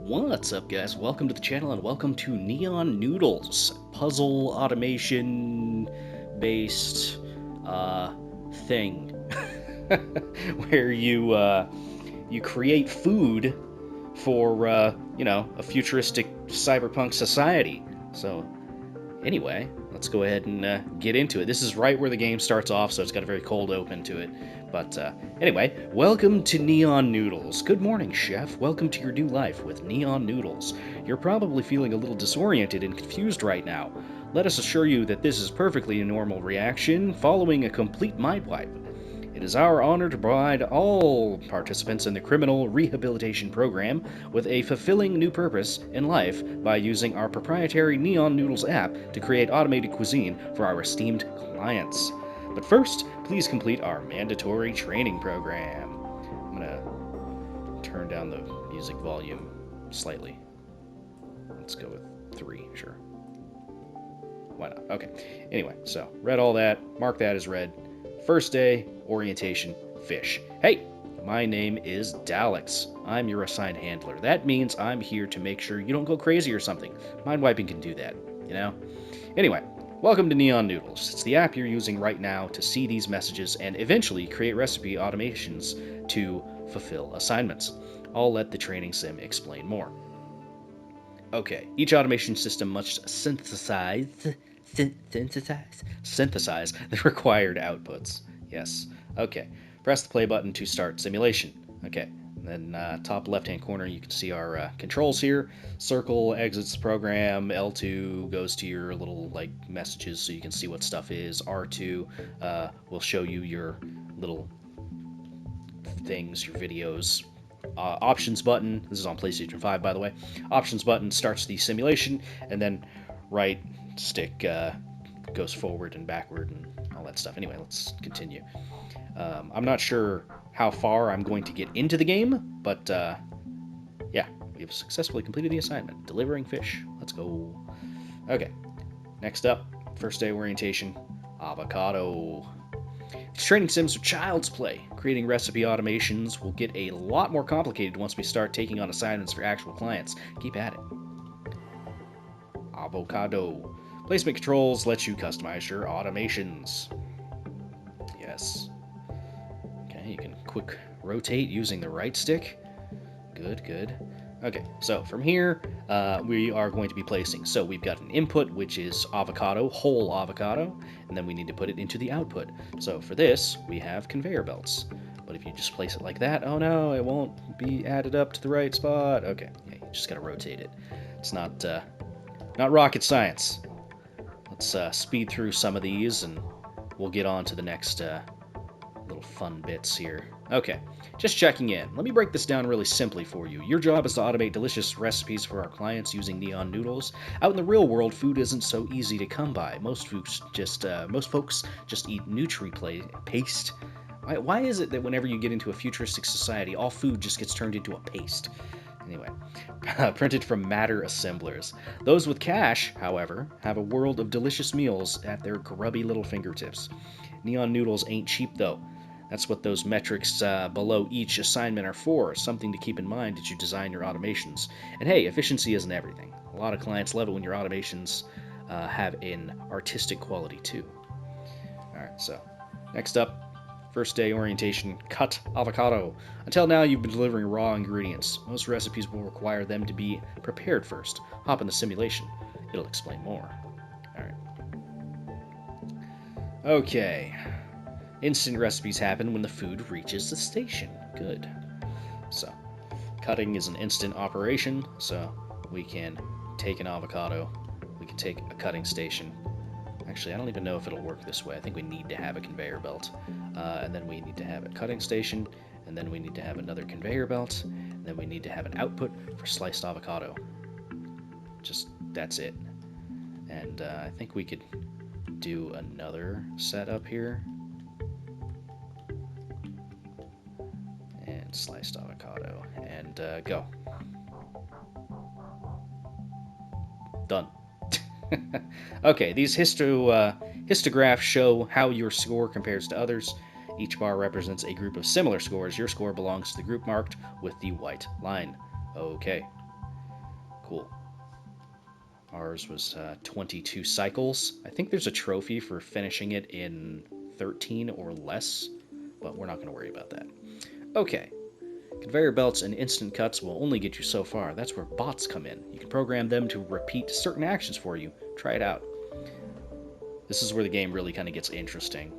What's up, guys? Welcome to the channel and welcome to Neon Noodles, puzzle automation based thing where you create food for a futuristic cyberpunk society. So anyway, let's go ahead and get into it. This is right where the game starts off, so it's got a very cold open to it. But anyway, welcome to Neon Noodles. Good morning, chef. Welcome to your new life with Neon Noodles. You're probably feeling a little disoriented and confused right now. Let us assure you that this is perfectly a normal reaction following a complete mind wipe. It is our honor to provide all participants in the criminal rehabilitation program with a fulfilling new purpose in life by using our proprietary Neon Noodles app to create automated cuisine for our esteemed clients. But first, please complete our mandatory training program. I'm gonna turn down the music volume slightly. Let's go with 3, sure. Why not? Okay. Anyway, so read all that, mark that as read. First day, orientation, fish. Hey, my name is Daleks. I'm your assigned handler. That means I'm here to make sure you don't go crazy or something. Mind wiping can do that, you know? Anyway, welcome to Neon Noodles. It's the app you're using right now to see these messages and eventually create recipe automations to fulfill assignments. I'll let the training sim explain more. Okay, each automation system must synthesize the required outputs. Yes. Okay. Press the play button to start simulation. Okay. Then top left-hand corner, you can see our controls here. Circle exits program. L2 goes to your little messages, so you can see what stuff is. R2 will show you your little things, your videos. Options button. This is on PlayStation 5, by the way. Options button starts the simulation, and then right stick goes forward and backward and all that stuff. Anyway, let's continue. I'm not sure how far I'm going to get into the game, but yeah, we've successfully completed the assignment. Delivering fish. Let's go. Okay, next up, first day orientation, avocado. These training sims are child's play. Creating recipe automations will get a lot more complicated once we start taking on assignments for actual clients. Keep at it. Avocado. Placement controls let you customize your automations. Yes. Okay, you can quick rotate using the right stick. Good, good. Okay, so from here, we are going to be placing. So we've got an input, which is avocado, whole avocado, and then we need to put it into the output. So for this, we have conveyor belts. But if you just place it like that, oh no, it won't be added up to the right spot. Okay, yeah, you just gotta rotate it. It's not rocket science. Let's speed through some of these, and we'll get on to the next little fun bits here. Okay, just checking in. Let me break this down really simply for you. Your job is to automate delicious recipes for our clients using Neon Noodles. Out in the real world, food isn't so easy to come by. Most folks just eat paste. Why is it that whenever you get into a futuristic society, all food just gets turned into a paste? Anyway, printed from matter assemblers. Those with cash, however, have a world of delicious meals at their grubby little fingertips. Neon Noodles ain't cheap, though. That's what those metrics below each assignment are for, something to keep in mind as you design your automations. And hey, efficiency isn't everything. A lot of clients love it when your automations have an artistic quality, too. Alright, so next up, first day orientation, cut avocado. Until now, you've been delivering raw ingredients. Most recipes will require them to be prepared first. Hop in the simulation. It'll explain more. Alright. Okay. Instant recipes happen when the food reaches the station. Good. So, cutting is an instant operation, so we can take an avocado, we can take a cutting station. Actually, I don't even know if it'll work this way. I think we need to have a conveyor belt, and then we need to have a cutting station, and then we need to have another conveyor belt, and then we need to have an output for sliced avocado. Just, that's it. And I think we could do another setup here. And sliced avocado, and go. Done. Okay, these histographs show how your score compares to others. Each bar represents a group of similar scores. Your score belongs to the group marked with the white line. Okay. Cool. Ours was 22 cycles. I think there's a trophy for finishing it in 13 or less, but we're not going to worry about that. Okay. Conveyor belts and instant cuts will only get you so far. That's where bots come in. You can program them to repeat certain actions for you. Try it out. This is where the game really kind of gets interesting.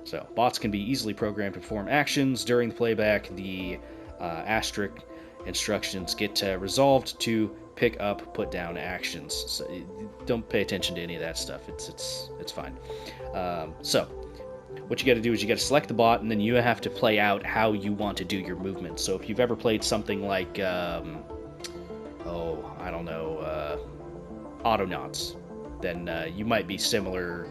So, bots can be easily programmed to perform actions during the playback. The asterisk instructions get resolved to pick up, put down actions. So don't pay attention to any of that stuff. It's fine. So what you got to do is you got to select the bot, and then you have to play out how you want to do your movements. So if you've ever played something like, Autonauts, then you might be similar,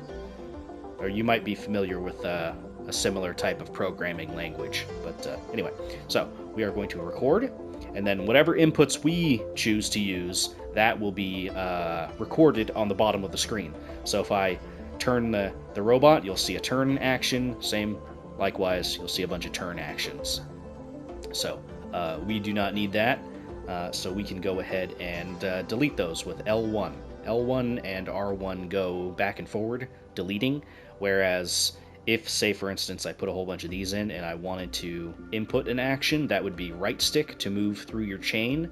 or you might be familiar with a similar type of programming language. But anyway, so we are going to record, and then whatever inputs we choose to use, that will be recorded on the bottom of the screen. So if I turn the robot, you'll see a turn action. Same, likewise, you'll see a bunch of turn actions. So we do not need that, so we can go ahead and delete those with L1. L1 and R1 go back and forward, deleting, whereas if, say, for instance, I put a whole bunch of these in and I wanted to input an action, that would be right stick to move through your chain,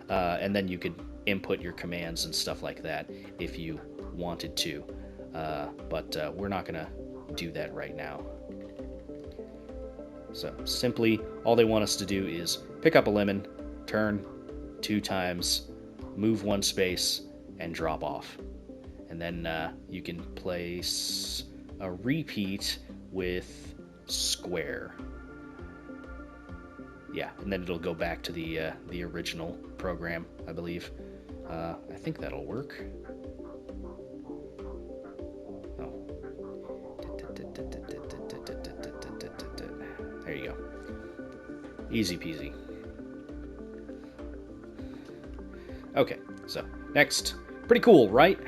and then you could input your commands and stuff like that if you wanted to. But we're not going to do that right now. So simply, all they want us to do is pick up a lemon, turn 2 times, move 1 space, and drop off. And then you can place a repeat with square. Yeah, and then it'll go back to the original program, I believe. I think that'll work. Oh. There you go. Easy peasy. Okay, so next. Pretty cool, right?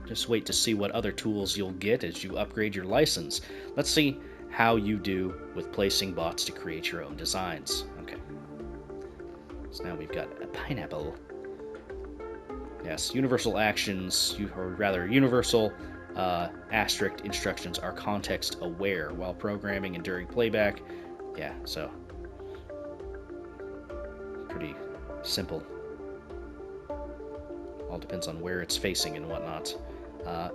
Just wait to see what other tools you'll get as you upgrade your license. Let's see how you do with placing bots to create your own designs. Okay. So now we've got a pineapple. Yes, universal actions, or rather universal asterisk instructions are context aware while programming and during playback. Yeah, so pretty simple. All depends on where it's facing and whatnot.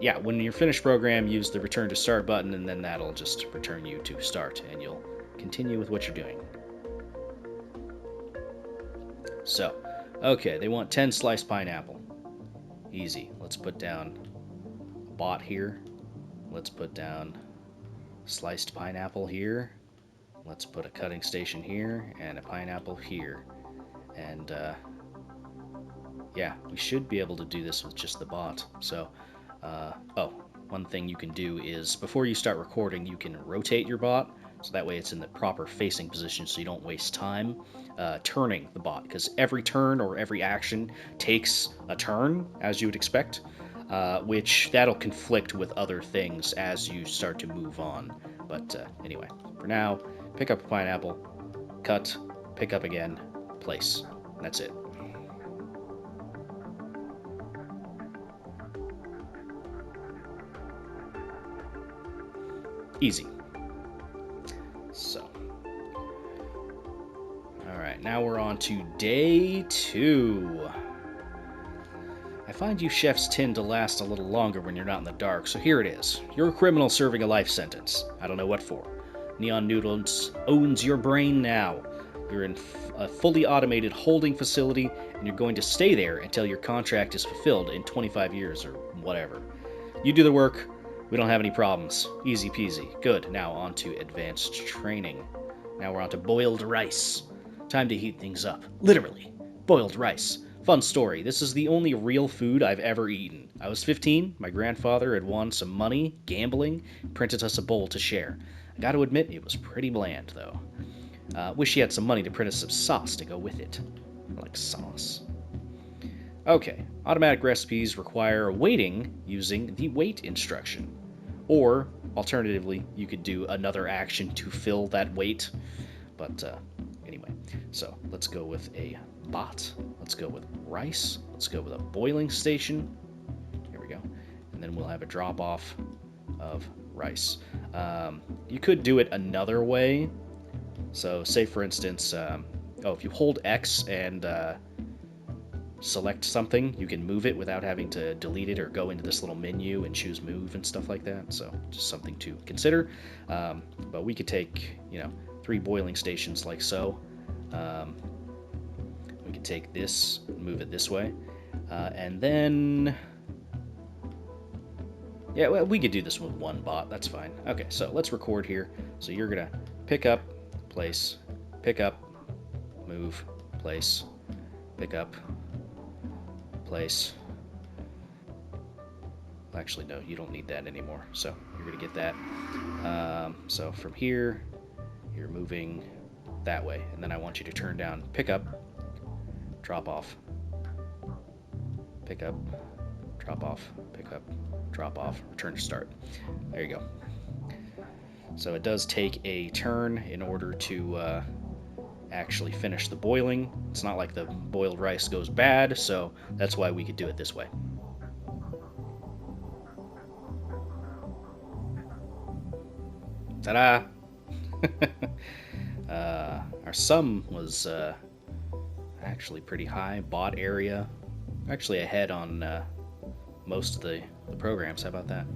Yeah, when you're finished program, use the return to start button, and then that'll just return you to start, and you'll continue with what you're doing. So, okay, they want 10 sliced pineapple. Easy. Let's put down a bot here. Let's put down sliced pineapple here. Let's put a cutting station here, and a pineapple here. And, yeah, we should be able to do this with just the bot. So, one thing you can do is before you start recording, you can rotate your bot, so that way it's in the proper facing position so you don't waste time turning the bot, because every turn or every action takes a turn, as you would expect, which that'll conflict with other things as you start to move on. But anyway, for now, pick up a pineapple, cut, pick up again, place. That's it. Easy. So, alright, now we're on to day 2. I find you chefs tend to last a little longer when you're not in the dark, so here it is. You're a criminal serving a life sentence. I don't know what for. Neon Noodles owns your brain now. You're in a fully automated holding facility, and you're going to stay there until your contract is fulfilled in 25 years or whatever. You do the work. We don't have any problems. Easy peasy. Good. Now on to advanced training. Now we're on to boiled rice. Time to heat things up. Literally. Boiled rice. Fun story. This is the only real food I've ever eaten. I was 15. My grandfather had won some money, gambling, printed us a bowl to share. I gotta admit, it was pretty bland, though. Wish he had some money to print us some sauce to go with it. I like sauce. Okay, automatic recipes require waiting using the wait instruction. Or, alternatively, you could do another action to fill that wait. But anyway, so let's go with a bot. Let's go with rice. Let's go with a boiling station. Here we go. And then we'll have a drop off of rice. You could do it another way. So say for instance, if you hold X and select something, you can move it without having to delete it or go into this little menu and choose move and stuff like that. So just something to consider. But we could take, 3 boiling stations like so. We could take this, move it this way, and then yeah, well, we could do this with one bot. That's fine. Okay, so let's record here. So you're gonna pick up, place, pick up, move, place, pick up, place. Actually, no, you don't need that anymore. So you're gonna get that. So from here, you're moving that way, and then I want you to turn down pick up, drop off, pick up, drop off, pick up, drop off, return to start. There you go. So it does take a turn in order to actually finish the boiling. It's not like the boiled rice goes bad, so that's why we could do it this way. Ta-da! Our sum was actually pretty high. Bot area, actually ahead on most of the programs. How about that?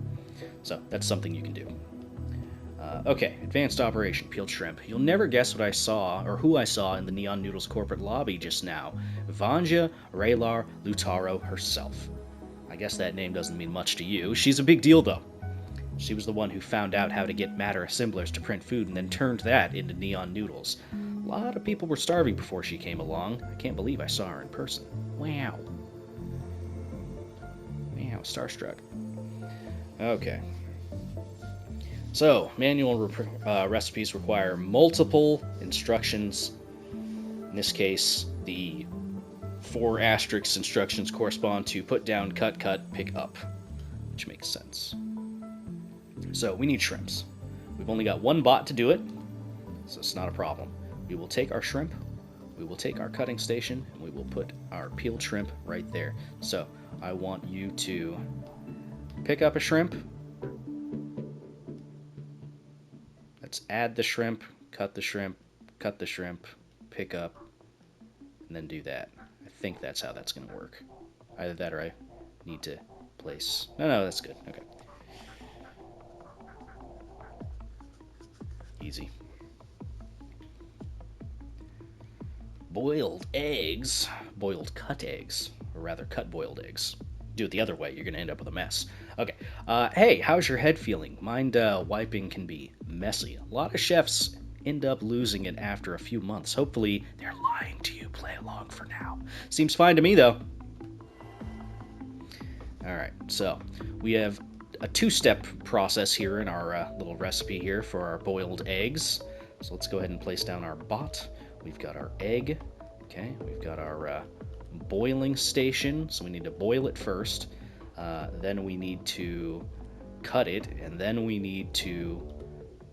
So that's something you can do. Okay, advanced operation, peeled shrimp. You'll never guess what I saw, or who I saw in the Neon Noodles corporate lobby just now. Vanja Raylar Lutaro herself. I guess that name doesn't mean much to you. She's a big deal, though. She was the one who found out how to get matter assemblers to print food and then turned that into Neon Noodles. A lot of people were starving before she came along. I can't believe I saw her in person. Wow. Wow, starstruck. Okay. So, manual recipes require multiple instructions. In this case, the 4 asterisk instructions correspond to put down, cut, pick up, which makes sense. So, we need shrimps. We've only got one bot to do it, so it's not a problem. We will take our shrimp, we will take our cutting station, and we will put our peeled shrimp right there. So, I want you to pick up a shrimp. Let's add the shrimp, cut the shrimp, pick up, and then do that. I think that's how that's going to work. Either that or I need to place... No, that's good. Okay. Easy. Boiled eggs. Boiled cut eggs. Or rather, cut boiled eggs. Do it the other way, you're going to end up with a mess. Okay. Hey, how's your head feeling? Mind wiping can be messy. A lot of chefs end up losing it after a few months. Hopefully, they're lying to you. Play along for now. Seems fine to me, though. Alright, so we have a 2-step process here in our little recipe here for our boiled eggs. So let's go ahead and place down our bot. We've got our egg. Okay, we've got our boiling station, so we need to boil it first. Then we need to cut it, and then we need to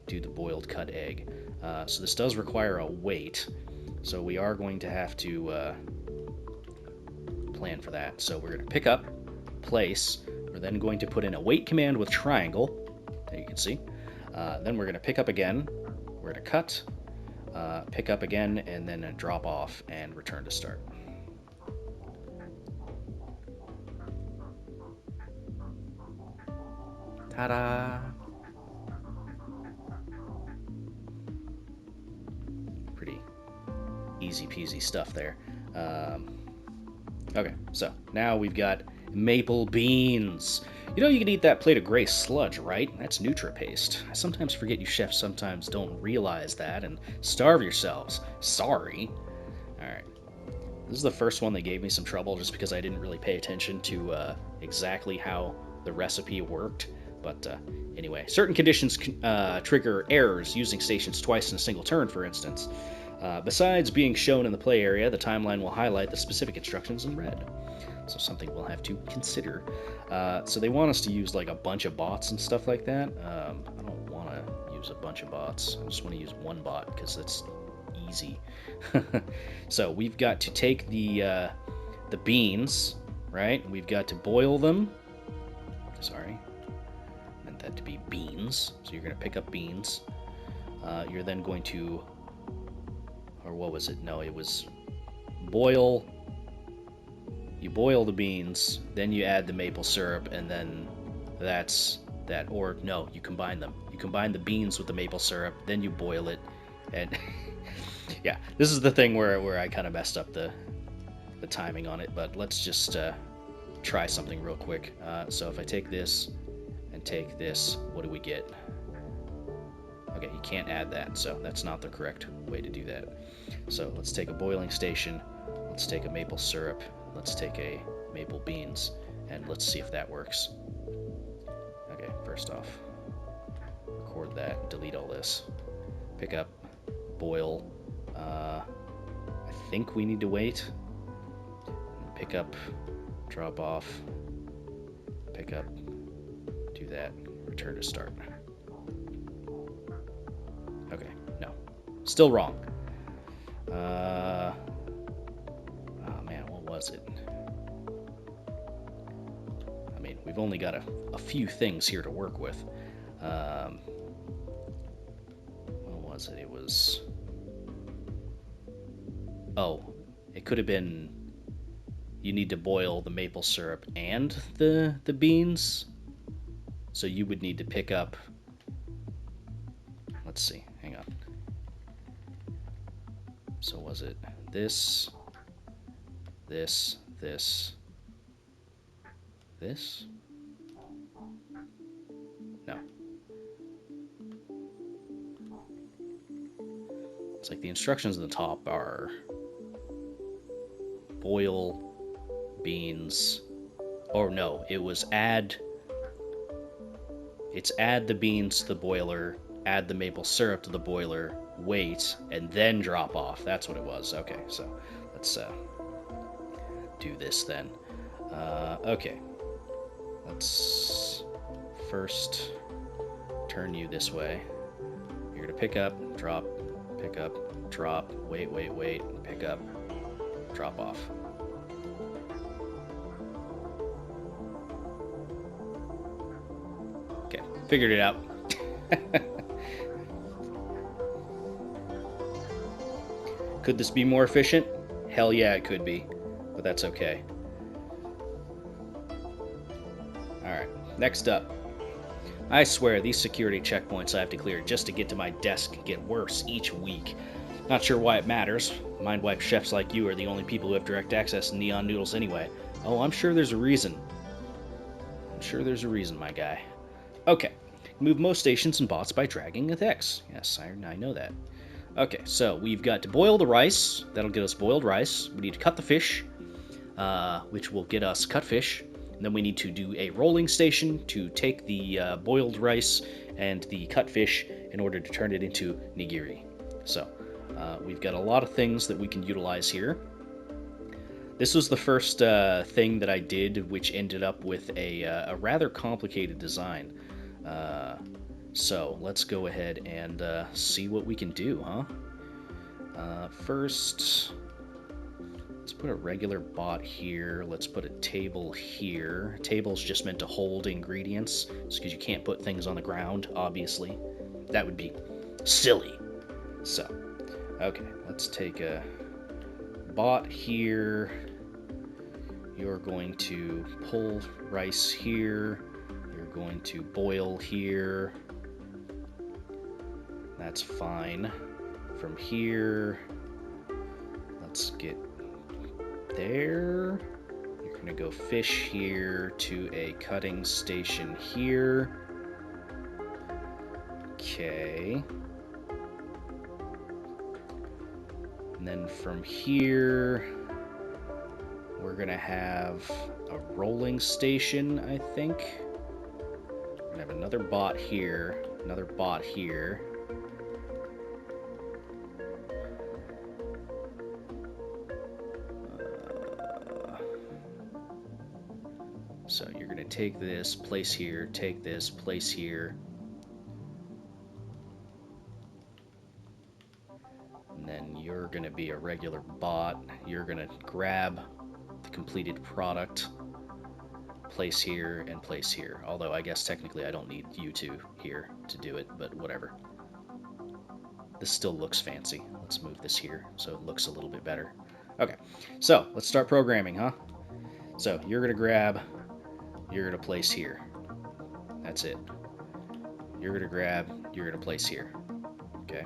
do the boiled cut egg. So this does require a wait, so we are going to have to plan for that. So we're going to pick up, place. We're then going to put in a wait command with triangle. There you can see. Then we're going to pick up again. We're going to cut, pick up again, and then drop off and return to start. Ta-da! Pretty easy peasy stuff there. Okay, so now we've got maple beans. You know you can eat that plate of gray sludge, right? That's NutriPaste. I sometimes forget you chefs sometimes don't realize that and starve yourselves. Sorry. Alright. This is the first one that gave me some trouble just because I didn't really pay attention to exactly how the recipe worked. But anyway, certain conditions trigger errors using stations twice in a single turn, for instance. Besides being shown in the play area, the timeline will highlight the specific instructions in red. So something we'll have to consider. So they want us to use like a bunch of bots and stuff like that. I don't want to use a bunch of bots. I just want to use one bot because it's easy. So we've got to take the beans, right? We've got to boil them. Sorry, meant that to be beans. So you're going to pick up beans. You're then going to, or what was it? No, it was boil. You boil the beans, then you add the maple syrup, and then that's that. Or no, you combine them. You combine the beans with the maple syrup, then you boil it, and yeah, this is the thing where I kind of messed up the timing on it. But let's just try something real quick. So if I take this and take this, what do we get? Okay, you can't add that, so that's not the correct way to do that. So let's take a boiling station, let's take a maple syrup, let's take a maple beans, and let's see if that works. Okay, first off, record that, delete all this. Pick up, boil. I think we need to wait. Pick up, drop off, pick up, do that, return to start. Okay, no. Still wrong. Oh man, what was it? I mean, we've only got a few things here to work with. What was it? It was... Oh, it could have been... You need to boil the maple syrup and the beans. So you would need to pick up... Let's see, hang on. So was it this, this, this, this? No. It's like the instructions on the top are boil beans. Or no, it was add the beans to the boiler, add the maple syrup to the boiler, wait, and then drop off. That's what it was. Okay, so let's do this then. Okay, let's first turn you this way. You're gonna pick up, drop, wait, pick up, drop off. Okay, figured it out. Could this be more efficient? Hell yeah, it could be, but that's okay. Alright, next up. I swear, these security checkpoints I have to clear just to get to my desk get worse each week. Not sure why it matters. Mind-wipe chefs like you are the only people who have direct access to Neon Noodles anyway. Oh, I'm sure there's a reason. My guy. Okay, move most stations and bots by dragging with X. Yes, I know that. Okay, so we've got to boil the rice. That'll get us boiled rice. We need to cut the fish, which will get us cut fish. And then we need to do a rolling station to take the boiled rice and the cut fish in order to turn it into nigiri. So we've got a lot of things that we can utilize here. This was the first thing that I did, which ended up with a rather complicated design. So let's go ahead and see what we can do, huh? First, let's put a regular bot here. Let's put a table here. Table's just meant to hold ingredients, because you can't put things on the ground, obviously. That would be silly. So, okay, let's take a bot here. You're going to pull rice here. You're going to boil here. That's fine. From here, let's get there. You're going to go fish here to a cutting station here. Okay. And then from here, we're going to have a rolling station, I think. We're going to have another bot here, another bot here. So you're going to take this, place here, take this, place here. And then you're going to be a regular bot. You're going to grab the completed product, place here, and place here. Although I guess technically I don't need you two here to do it, but whatever. This still looks fancy. Let's move this here so it looks a little bit better. Okay, so let's start programming, huh? So you're going to grab, you're going to place here. That's it. You're going to grab, you're going to place here. Okay.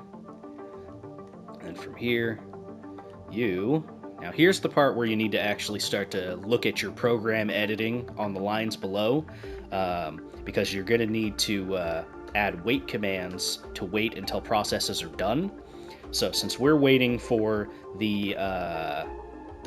And from here, now here's the part where you need to actually start to look at your program editing on the lines below, because you're going to need to add wait commands to wait until processes are done. So since we're waiting for the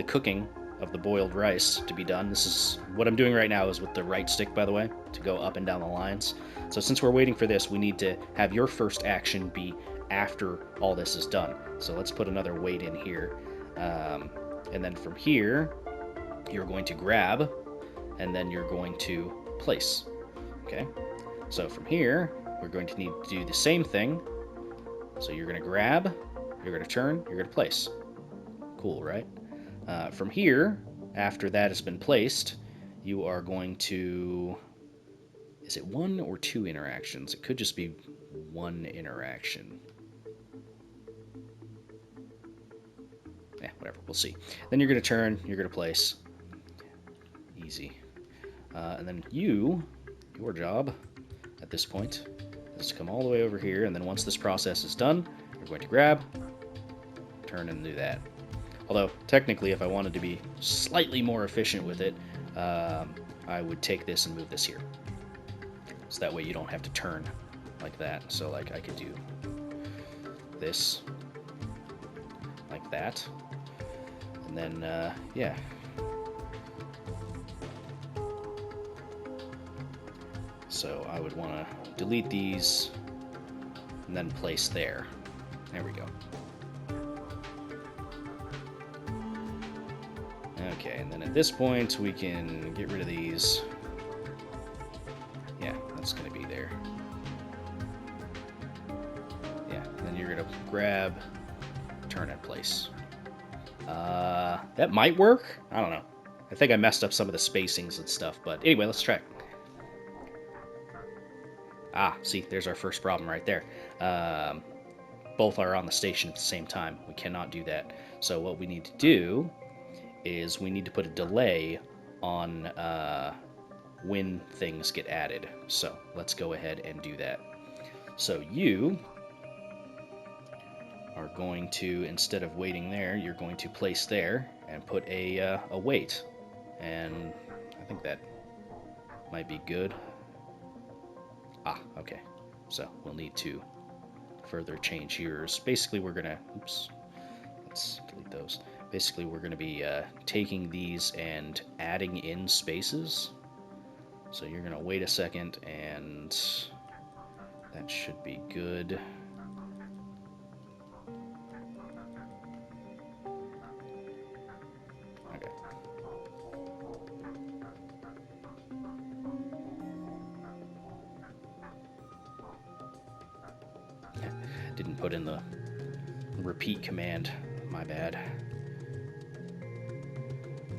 cooking of the boiled rice to be done, this is what I'm doing right now is with the right stick, by the way, to go up and down the lines. So since we're waiting for this, we need to have your first action be after all this is done. So let's put another wait in here. And then from here, you're going to grab, and then you're going to place. Okay? So from here, we're going to need to do the same thing. So you're going to grab, you're going to turn, you're going to place. Cool, right? From here, after that has been placed, you are going to... Is it 1 or 2 interactions? It could just be 1 interaction. Yeah, whatever, we'll see. Then you're going to turn, you're going to place. Easy. And then your job at this point is to come all the way over here, and then once this process is done, you're going to grab, turn, and do that. Although, technically, if I wanted to be slightly more efficient with it, I would take this and move this here. So that way you don't have to turn like that. So, like, I could do this like that. And then, yeah. So I would want to delete these and then place there. There we go. Okay, and then at this point we can get rid of these. Yeah, that's going to be there. Yeah, and then you're going to grab, turn, and place. That might work. I don't know. I think I messed up some of the spacings and stuff, but anyway, let's try it. Ah, see, there's our first problem right there. Both are on the station at the same time. We cannot do that. So what we need to do is we need to put a delay on when things get added. So let's go ahead and do that. So you are going to, instead of waiting there, you're going to place there and put a wait. And I think that might be good. Ah, okay. So we'll need to further change yours. Basically, we're going to... Oops. Let's delete those. Basically, we're going to be taking these and adding in spaces. So you're going to wait a second, and that should be good. Okay. Didn't put in the repeat command. My bad.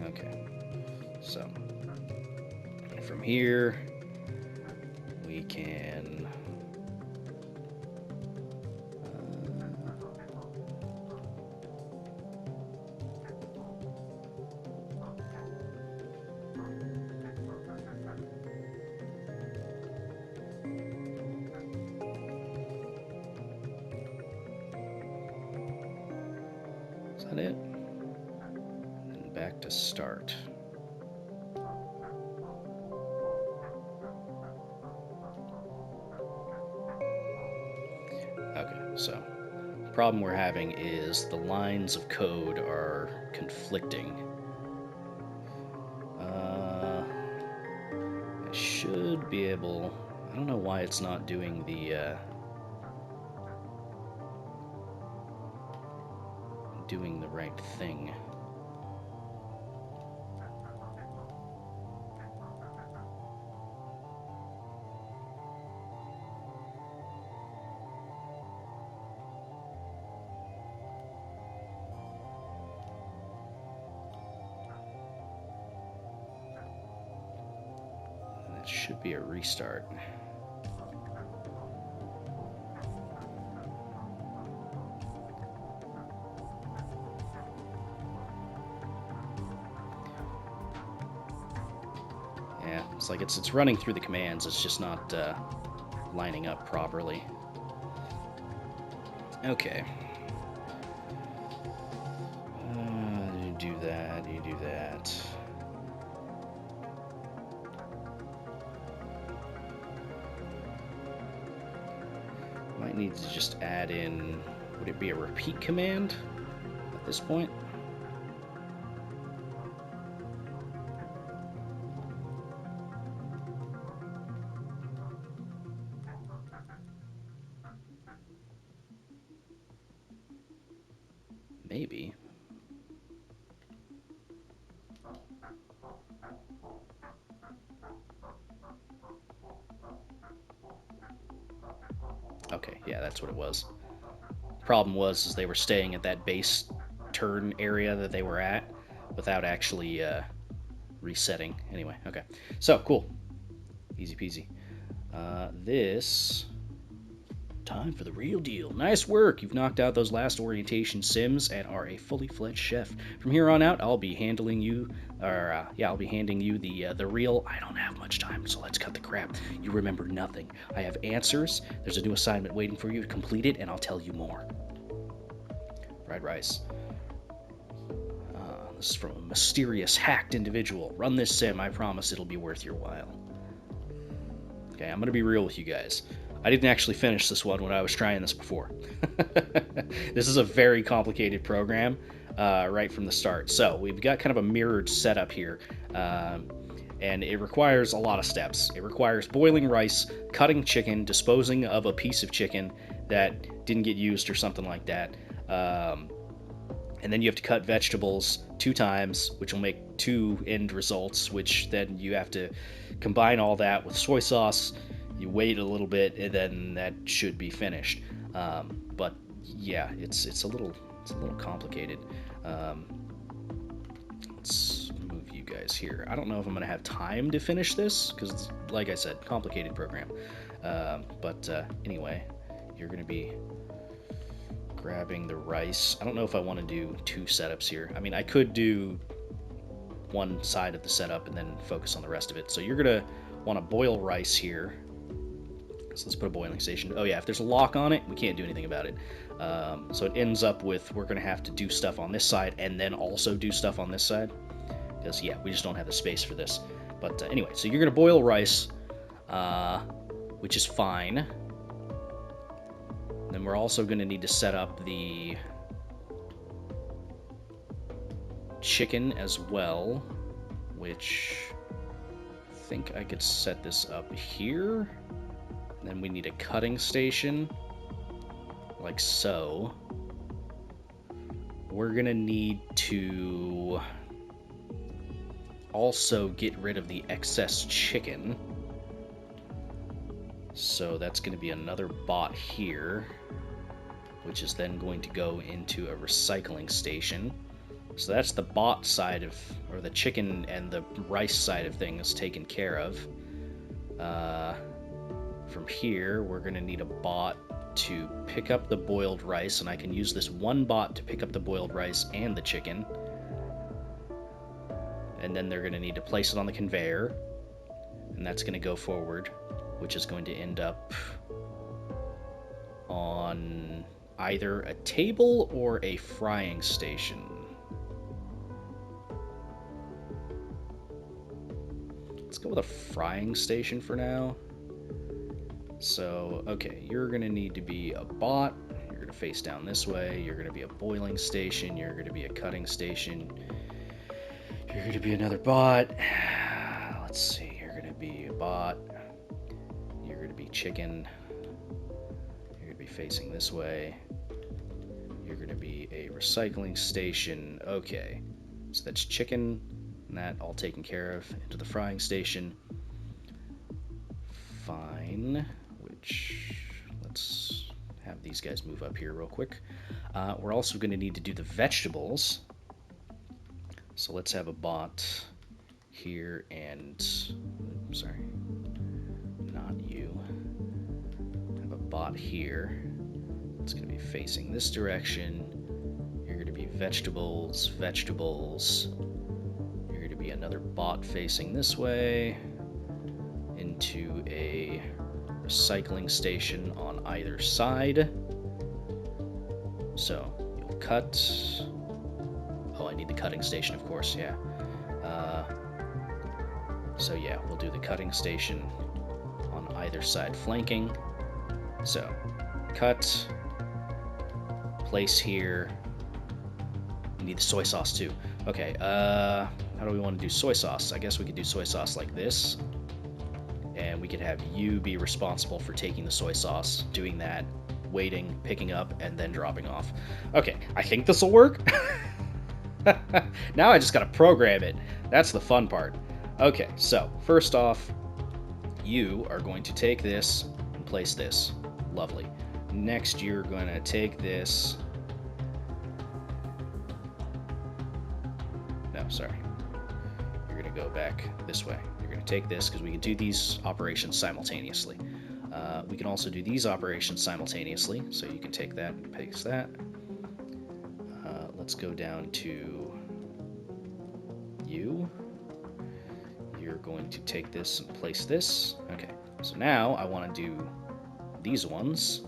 Okay. So from here, we can... Is that it? And back to start. Okay, so the problem we're having is the lines of code are conflicting. I should be able... I don't know why it's not doing the right thing. Should be a restart. Yeah, it's like it's running through the commands. It's just not lining up properly. Okay. You do that. You do that. Might need to just add in. Would it be a repeat command at this point? Maybe. Okay, yeah, that's what it was. Problem was is they were staying at that base turn area that they were at without actually resetting. Anyway, okay. So, cool. Easy peasy. This... Time for the real deal. Nice work! You've knocked out those last orientation sims and are a fully fledged chef. From here on out, I'll be handling you, I'll be handing you the real. I don't have much time, so let's cut the crap. You remember nothing. I have answers. There's a new assignment waiting for you to complete it, and I'll tell you more. Fried rice. This is from a mysterious, hacked individual. Run this sim. I promise it'll be worth your while. Okay, I'm gonna be real with you guys. I didn't actually finish this one when I was trying this before. This is a very complicated program right from the start. So we've got kind of a mirrored setup here, and it requires a lot of steps. It requires boiling rice, cutting chicken, disposing of a piece of chicken that didn't get used or something like that. And then you have to cut vegetables 2 times, which will make 2 end results, which then you have to combine all that with soy sauce. You wait a little bit, and then that should be finished. But yeah, it's a little complicated. Let's move you guys here. I don't know if I'm gonna have time to finish this because, like I said, complicated program. But anyway, you're gonna be grabbing the rice. I don't know if I want to do 2 setups here. I mean, I could do one side of the setup and then focus on the rest of it. So you're gonna want to boil rice here. So let's put a boiling station. Oh yeah, if there's a lock on it, we can't do anything about it. So it ends up with we're going to have to do stuff on this side and then also do stuff on this side. Because yeah, we just don't have the space for this. But anyway, so you're going to boil rice, which is fine. Then we're also going to need to set up the chicken as well, which I think I could set this up here. Then we need a cutting station, like so. We're gonna need to also get rid of the excess chicken. So that's gonna be another bot here, which is then going to go into a recycling station. So that's the bot side of, or the chicken and the rice side of things taken care of. From here, we're going to need a bot to pick up the boiled rice, and I can use this one bot to pick up the boiled rice and the chicken. And then they're going to need to place it on the conveyor, and that's going to go forward, which is going to end up on either a table or a frying station. Let's go with a frying station for now. So, okay, you're going to need to be a bot. You're going to face down this way. You're going to be a boiling station. You're going to be a cutting station. You're going to be another bot. Let's see. You're going to be a bot. You're going to be chicken. You're going to be facing this way. You're going to be a recycling station. Okay, so that's chicken, and that all taken care of. Into the frying station. Fine. Let's have these guys move up here real quick. We're also going to need to do the vegetables. So let's have a bot here and... Sorry. bot here. It's going to be facing this direction. You're going to be vegetables, vegetables. You're going to be another bot facing this way into a recycling station on either side. So you'll cut. Oh, I need the cutting station, of course, yeah. So yeah, we'll do the cutting station on either side flanking. So, cut, place here. We need the soy sauce too. Okay, how do we want to do soy sauce? I guess we could do soy sauce like this. And we could have you be responsible for taking the soy sauce, doing that, waiting, picking up, and then dropping off. Okay, I think this will work. Now I just gotta program it. That's the fun part. Okay, so first off, you are going to take this and place this. Lovely. Next, you're going to take this. No, sorry. You're going to go back this way. You're going to take this because we can do these operations simultaneously. We can also do these operations simultaneously, so you can take that and paste that. Let's go down to you. You're going to take this and place this. Okay, so now I want to do these ones.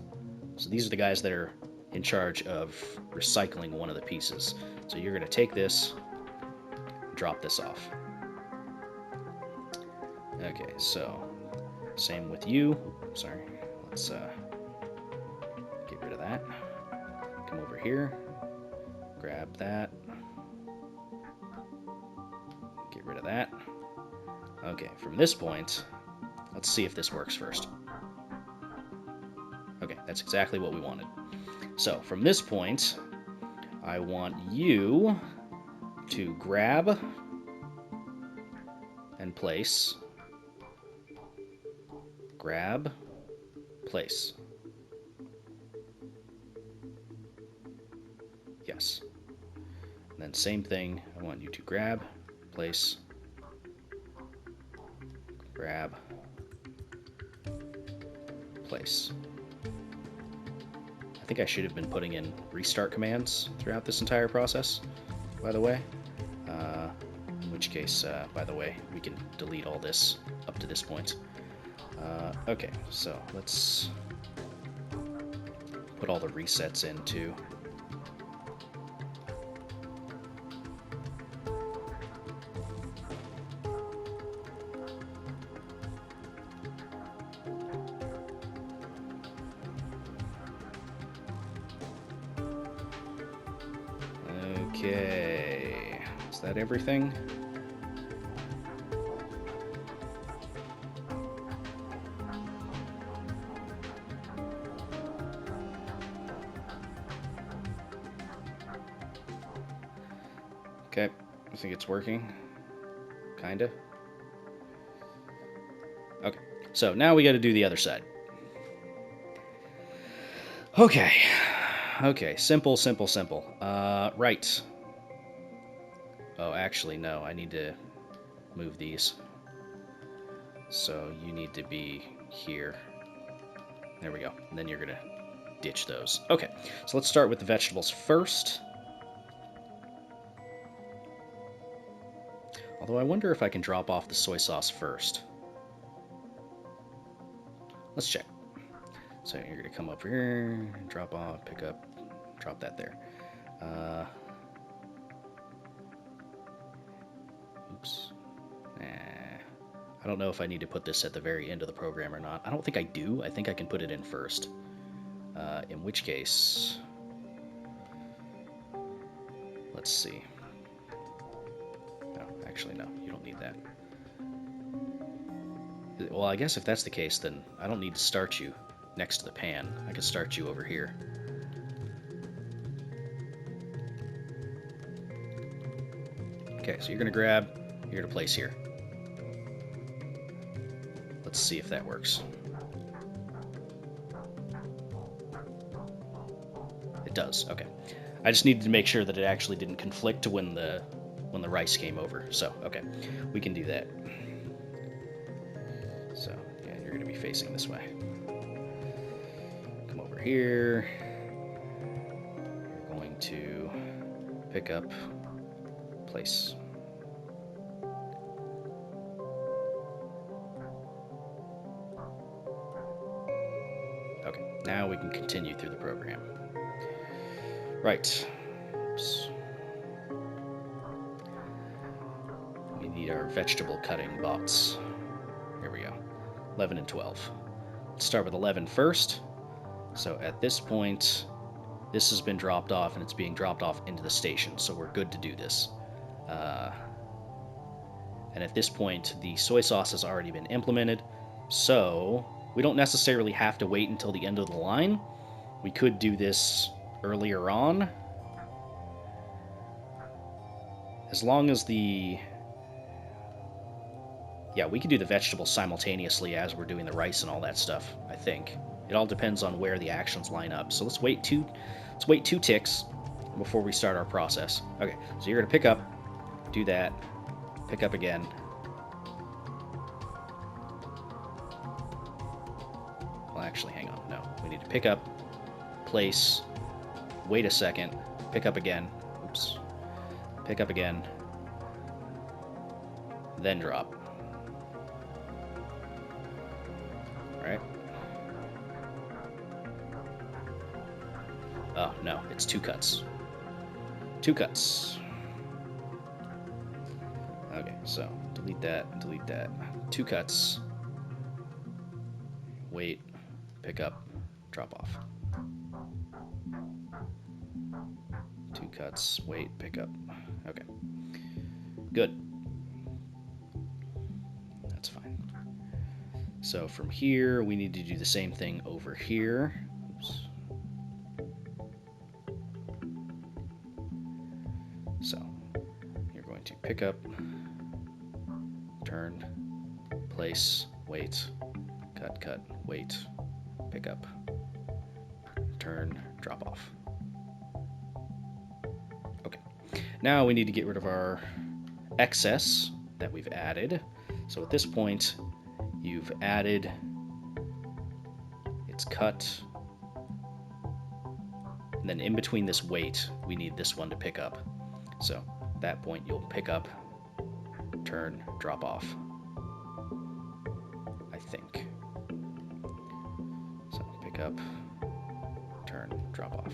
So these are the guys that are in charge of recycling one of the pieces. So you're going to take this, drop this off. Okay, so same with you. Sorry, let's get rid of that. Come over here, grab that, get rid of that. Okay, from this point, let's see if this works first. Okay, that's exactly what we wanted. So from this point, I want you to grab and place. Grab, place. Yes. And then same thing, I want you to grab, place, grab, place. I think I should have been putting in restart commands throughout this entire process, by the way. In which case, by the way, we can delete all this up to this point. Okay, so let's put all the resets in too. Okay, is that everything? Okay, I think it's working. Kinda. Okay, so now we gotta do the other side. Okay. Okay, simple, simple, simple. Right. Oh, actually, no, I need to move these. So you need to be here. There we go. And then you're gonna ditch those. Okay, so let's start with the vegetables first. Although I wonder if I can drop off the soy sauce first. Let's check. So you're gonna come up here, drop off, pick up, drop that there. Oops. I don't know if I need to put this at the very end of the program or not. I don't think I do. I think I can put it in first. In which case, let's see. No, actually, no. You don't need that. Well, I guess if that's the case, then I don't need to start you next to the pan. I can start you over here. Okay, so you're gonna grab, you're gonna place here. Let's see if that works. It does, okay. I just needed to make sure that it actually didn't conflict to when the rice came over. So, okay, we can do that. So, yeah, you're gonna be facing this way. over here. You're going to pick up, place. Okay, now we can continue through the program. Right. Oops. We need our vegetable cutting bots. Here we go. 11 and 12. Let's start with 11 first. So at this point, this has been dropped off, and it's being dropped off into the station, so we're good to do this. And at this point, the soy sauce has already been implemented, so we don't necessarily have to wait until the end of the line. We could do this earlier on. As long as the... Yeah, we can do the vegetables simultaneously as we're doing the rice and all that stuff, I think. It all depends on where the actions line up. So let's wait two ticks before we start our process. Okay, so you're going to pick up, do that, pick up again. Well, actually, hang on. No, we need to pick up, place, wait a second, pick up again. Oops. Pick up again, then drop. Right? Oh, no, it's 2 cuts. 2 cuts. Okay, so delete that, 2 cuts. Wait, pick up, drop off. 2 cuts, wait, pick up. Okay. Good. That's fine. So from here, we need to do the same thing over here. Oops. So you're going to pick up, turn, place, wait, cut, wait, pick up, turn, drop off. Okay. Now we need to get rid of our excess that we've added. So at this point, you've added, it's cut, and then in between this wait, we need this one to pick up. So at that point, you'll pick up, turn, drop off, I think. So pick up, turn, drop off.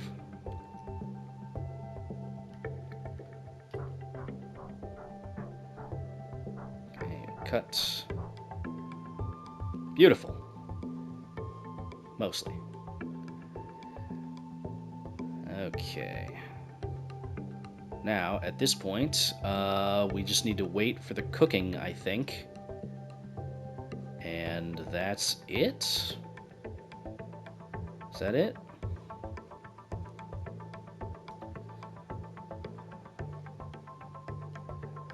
Okay, cut. Beautiful. Mostly. Okay. Now, at this point, we just need to wait for the cooking, I think. And that's it? Is that it?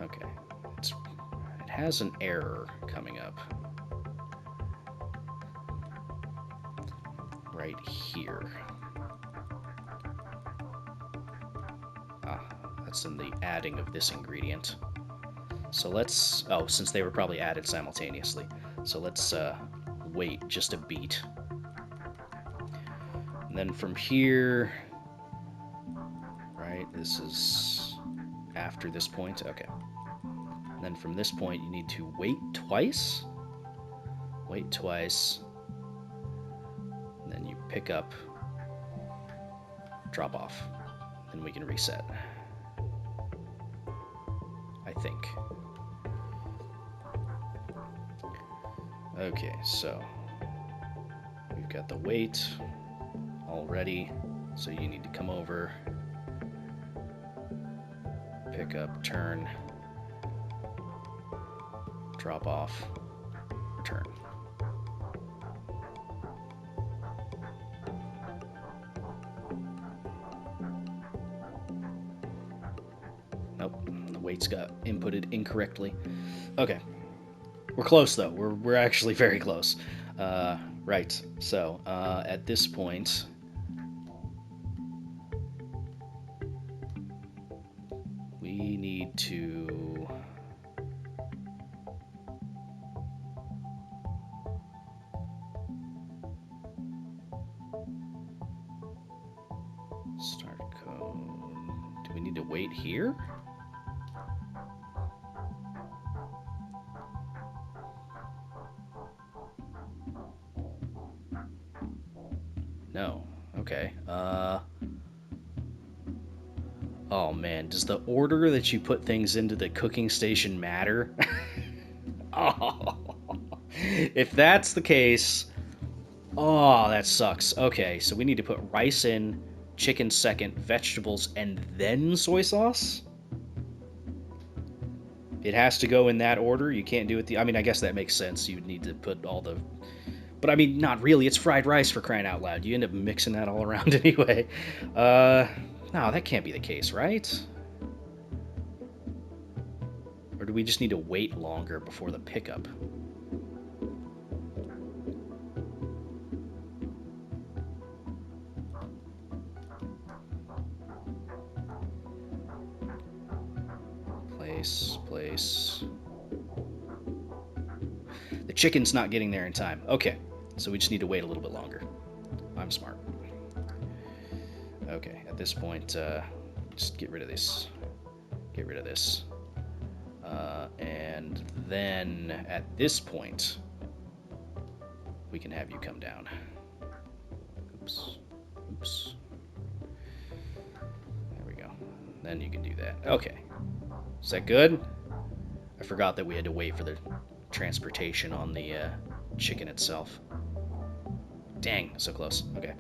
Okay. It has an error coming up. Right here. That's in the adding of this ingredient. So let's... Oh, since they were probably added simultaneously. So let's wait just a beat. And then from here... Right, this is after this point. Okay. And then from this point, you need to wait twice. Wait twice. And then you pick up, drop off. Then we can reset. I think. Okay, so we've got the wait already, so you need to come over, pick up, turn, drop off, return. Nope, the weight's got inputted incorrectly. Okay. We're close, though. We're actually very close. Right. So, at this point... we need to... wait here? No. Okay. Oh man, does the order that you put things into the cooking station matter? Oh. If that's the case, oh, that sucks. Okay, so we need to put rice in, chicken second, vegetables, and then soy sauce? It has to go in that order. You can't do it I mean, I guess that makes sense. You would need to put all the... But I mean, not really. It's fried rice, for crying out loud. You end up mixing that all around anyway. No, that can't be the case, right? Or do we just need to wait longer before the pickup? Place. The chicken's not getting there in time. Okay, so we just need to wait a little bit longer. I'm smart. Okay, at this point, just get rid of this. Get rid of this. And then at this point, we can have you come down. Oops. There we go. Then you can do that. Okay. Is that good? I forgot that we had to wait for the transportation on the chicken itself. Dang, so close. Okay.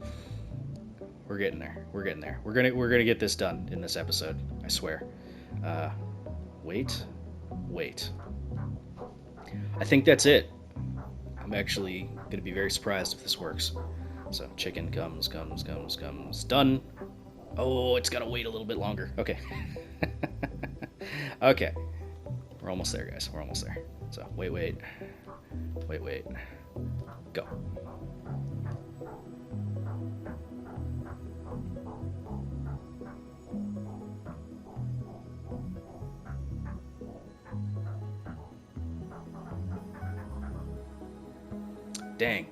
We're getting there. We're gonna get this done in this episode. I swear. Wait. I think that's it. I'm actually gonna be very surprised if this works. So chicken comes. Done. Oh, it's gotta wait a little bit longer. Okay. Okay. We're almost there, guys. We're almost there. So wait. Go. Dang.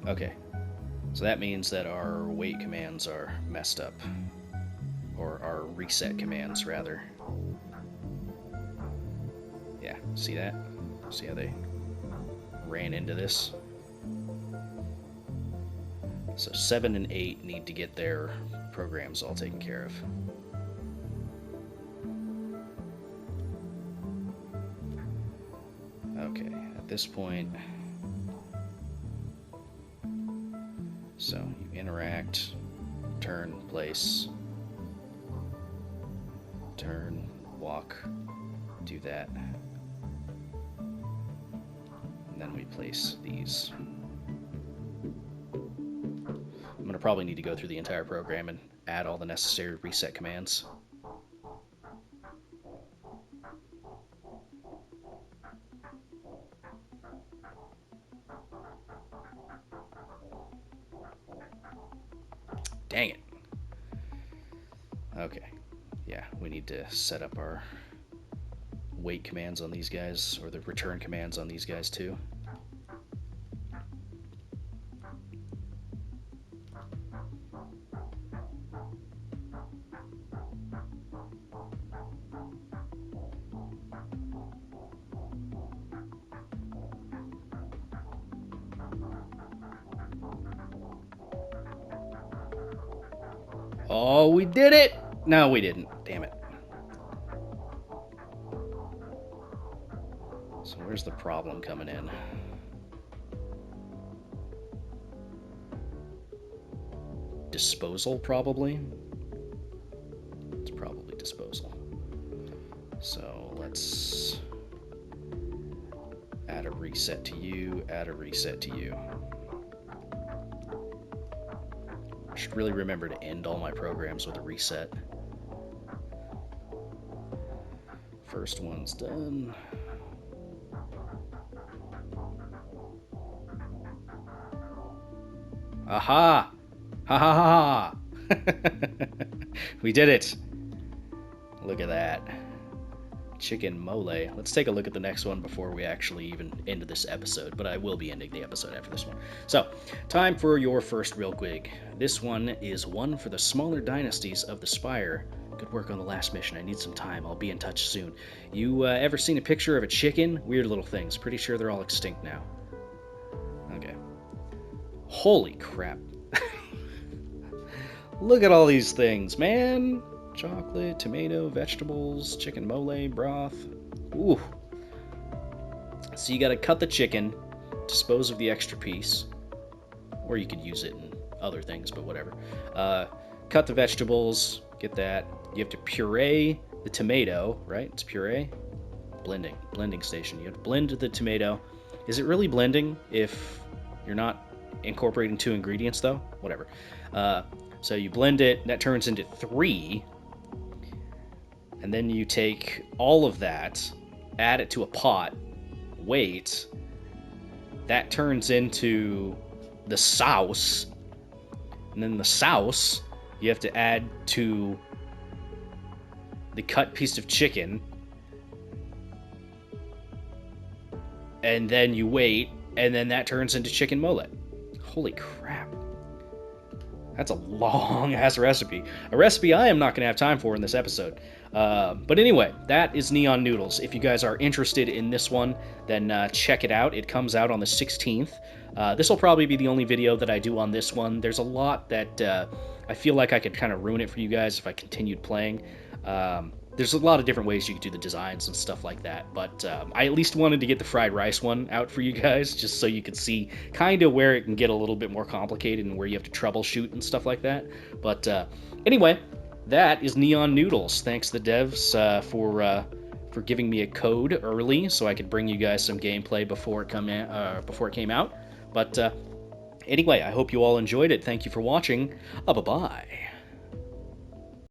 Okay. So that means that our wait commands are messed up. Or our reset commands, rather. Yeah, see that? See how they ran into this? So 7 and 8 need to get their programs all taken care of. Okay, at this point... So, you interact, turn, place, turn, walk, do that. And then we place these. I'm going to probably need to go through the entire program and add all the necessary reset commands. Dang it. Okay. Yeah, we need to set up our wait commands on these guys, or the return commands on these guys too. Oh, we did it! No, we didn't. Damn it. So where's the problem coming in? Disposal, probably? It's probably disposal. So let's add a reset to you, add a reset to you. I should really remember to end all my programs with a reset. First one's done. Aha! Ha ha ha ha! We did it! Look at that. Chicken mole. Let's take a look at the next one before we actually even end this episode, but I will be ending the episode after this one. So, time for your first real quick. This one is one for the smaller dynasties of the Spire Good work on the last mission. I need some time. I'll be in touch soon. You ever seen a picture of a chicken? Weird little things. Pretty sure they're all extinct now. Okay. Holy crap. Look at all these things, man. Chocolate, tomato, vegetables, chicken mole, broth. Ooh. So you gotta cut the chicken, dispose of the extra piece, or you could use it in other things, but whatever. Cut the vegetables, get that. You have to puree the tomato, right? It's puree? Blending station. You have to blend the tomato. Is it really blending if you're not incorporating 2 ingredients, though? Whatever. So you blend it, that turns into 3, and then you take all of that, add it to a pot, wait, that turns into the sauce, and then the sauce you have to add to the cut piece of chicken, and then you wait, and then that turns into chicken mole. Holy crap. That's a long-ass recipe. A recipe I am not going to have time for in this episode. But anyway, that is Neon Noodles. If you guys are interested in this one, then check it out. It comes out on the 16th. This will probably be the only video that I do on this one. There's a lot that I feel like I could kind of ruin it for you guys if I continued playing. There's a lot of different ways you could do the designs and stuff like that, but I at least wanted to get the fried rice one out for you guys, just so you could see kind of where it can get a little bit more complicated and where you have to troubleshoot and stuff like that. But anyway, that is Neon Noodles. Thanks to the devs for giving me a code early so I could bring you guys some gameplay before it came out. But anyway, I hope you all enjoyed it. Thank you for watching. Bye-bye.